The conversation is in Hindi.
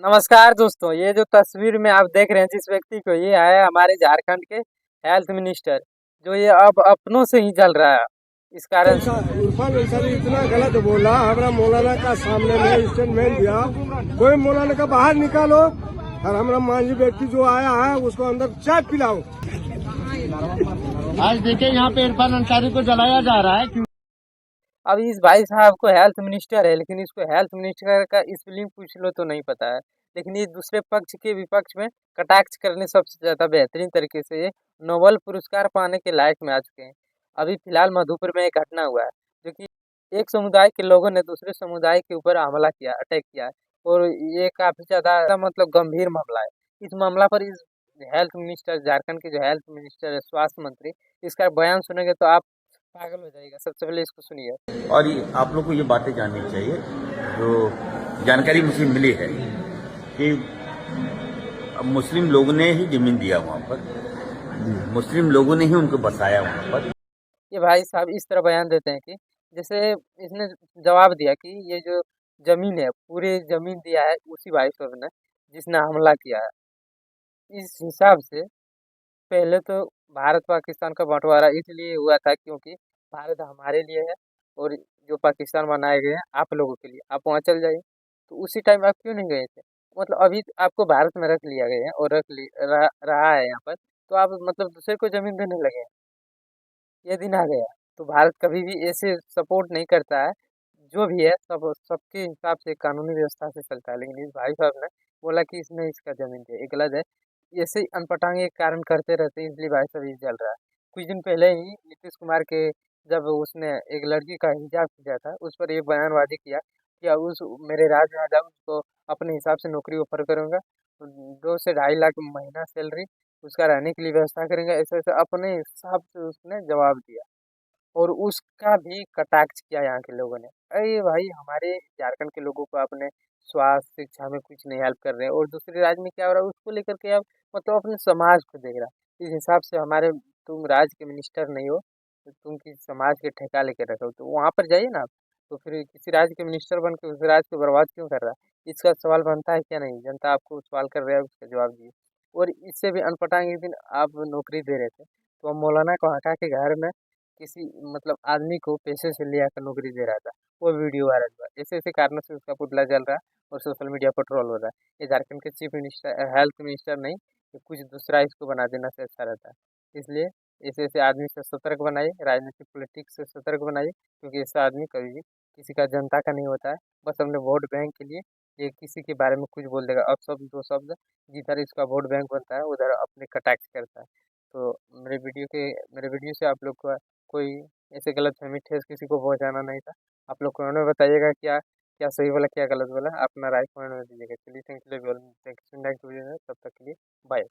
नमस्कार दोस्तों, ये जो तस्वीर में आप देख रहे हैं जिस व्यक्ति को, ये है हमारे झारखंड के हेल्थ मिनिस्टर, जो ये अब अपनों से ही जल रहा है इस कारण से। इरफान अंसारी इतना गलत बोला, हमारा मौलाना का सामने में स्टेटमेंट दिया। कोई मौलाना का बाहर निकालो और हमारा मांझी व्यक्ति जो आया है उसको अंदर चाय पिलाओ। आज देखिए यहाँ पे इरफान अंसारी को जलाया जा रहा है। अब इस भाई साहब को हेल्थ मिनिस्टर है, लेकिन इसको हेल्थ मिनिस्टर का स्पेलिंग पूछ लो तो नहीं पता है। लेकिन ये दूसरे पक्ष के विपक्ष में कटाक्ष करने सबसे ज्यादा बेहतरीन तरीके से ये नोबेल पुरस्कार पाने के लायक में आ चुके हैं। अभी फिलहाल मधुपुर में एक घटना हुआ है, जो कि एक समुदाय के लोगों ने दूसरे समुदाय के ऊपर हमला किया, अटैक किया है। और ये काफी ज्यादा मतलब गंभीर मामला है। इस मामला पर इस हेल्थ मिनिस्टर, झारखंड के जो हेल्थ मिनिस्टर है, स्वास्थ्य मंत्री, इसका बयान सुनेंगे तो आप पागल हो जाएगा। सबसे पहले इसको सुनिए। और ये आप लोग को ये बातें जाननी चाहिए, जो जानकारी मुझे मिली है कि मुस्लिम लोगों ने ही जमीन दिया वहाँ पर, मुस्लिम लोगों ने ही उनको बसाया वहाँ पर। ये भाई साहब इस तरह बयान देते हैं कि जैसे इसने जवाब दिया कि ये जो जमीन है, पूरी जमीन दिया है उसी भाई साहब ने जिसने हमला किया है। इस हिसाब से पहले तो भारत पाकिस्तान का बंटवारा इसलिए हुआ था क्योंकि भारत हमारे लिए है और जो पाकिस्तान बनाए गए हैं आप लोगों के लिए, आप वहाँ चल जाइए। तो उसी टाइम आप क्यों नहीं गए थे? मतलब अभी आपको भारत में रख लिया गया है और रहा है यहाँ पर, तो आप मतलब दूसरे को जमीन देने लगे हैं। ये दिन आ गया। तो भारत कभी भी ऐसे सपोर्ट नहीं करता है। जो भी है सब सबके हिसाब से कानूनी व्यवस्था से चलता है। लेकिन इस भाई साहब ने बोला कि इसने इसका जमीन दिया, ये गलत है। ऐसे ही अनपटांगे के कारण करते रहते हैं, इसलिए भाई साहब ये जल रहा है। कुछ दिन पहले ही नीतीश कुमार के, जब उसने एक लड़की का हिजाब किया था, उस पर एक बयानबाजी किया कि अब उस मेरे राज्य में आ जाओ, उसको अपने हिसाब से नौकरी ऑफर करूंगा, 2 से 2.5 लाख महीना सैलरी, उसका रहने के लिए व्यवस्था करेंगे। ऐसे ऐसे अपने हिसाब से उसने जवाब दिया और उसका भी कटाक्ष किया यहाँ के लोगों ने। अरे भाई, हमारे झारखंड के लोगों को अपने स्वास्थ्य शिक्षा में कुछ नहीं हेल्प कर रहे हैं और दूसरे राज्य में क्या हो रहा है उसको लेकर के आप मतलब अपने समाज को देख रहा है। इस हिसाब से हमारे, तुम राज्य के मिनिस्टर नहीं हो, तो तुम किसी समाज के ठेका लेके रखे हो, तो वहाँ पर जाइए ना आप। तो फिर किसी राज्य के मिनिस्टर बन के उस राज्य को बर्बाद क्यों कर रहा है? इसका सवाल बनता है क्या? नहीं, जनता आपको सवाल कर रहा है, उसका जवाब दिए। और इससे भी अनपटांग एक दिन आप नौकरी दे रहे थे, तो हम मौलाना को हटा के घर में किसी मतलब आदमी को पैसे से ले आकर नौकरी दे रहा था। वो वीडियो वायरल हुआ। ऐसे ऐसे कारणों से उसका पुतला जल रहा है और सोशल मीडिया पर ट्रोल हो रहा है। ये झारखंड के चीफ मिनिस्टर, हेल्थ मिनिस्टर नहीं, ये कुछ दूसरा इसको बना देना से अच्छा रहता है। इसलिए ऐसे ऐसे आदमी से सतर्क बनाइए, राजनीतिक पॉलिटिक्स से सतर्क बनाइए, क्योंकि ऐसा आदमी कभी भी किसी का जनता का नहीं होता है। बस अपने वोट बैंक के लिए ये किसी के बारे में कुछ बोल देगा, अब शब्द दो शब्द, जिधर इसका वोट बैंक बनता है उधर अपने कटाक्ष करता है। तो मेरे वीडियो से आप लोग का कोई ऐसे गलतफ़हमी ठेस किसी को पहुँचाना नहीं था। आप लोग कमेंट में बताइएगा क्या क्या सही बोला, क्या गलत बोला। अपना राय कमेंट में दीजिएगा। चलिए, थैंक यू, तब तक के लिए बाय।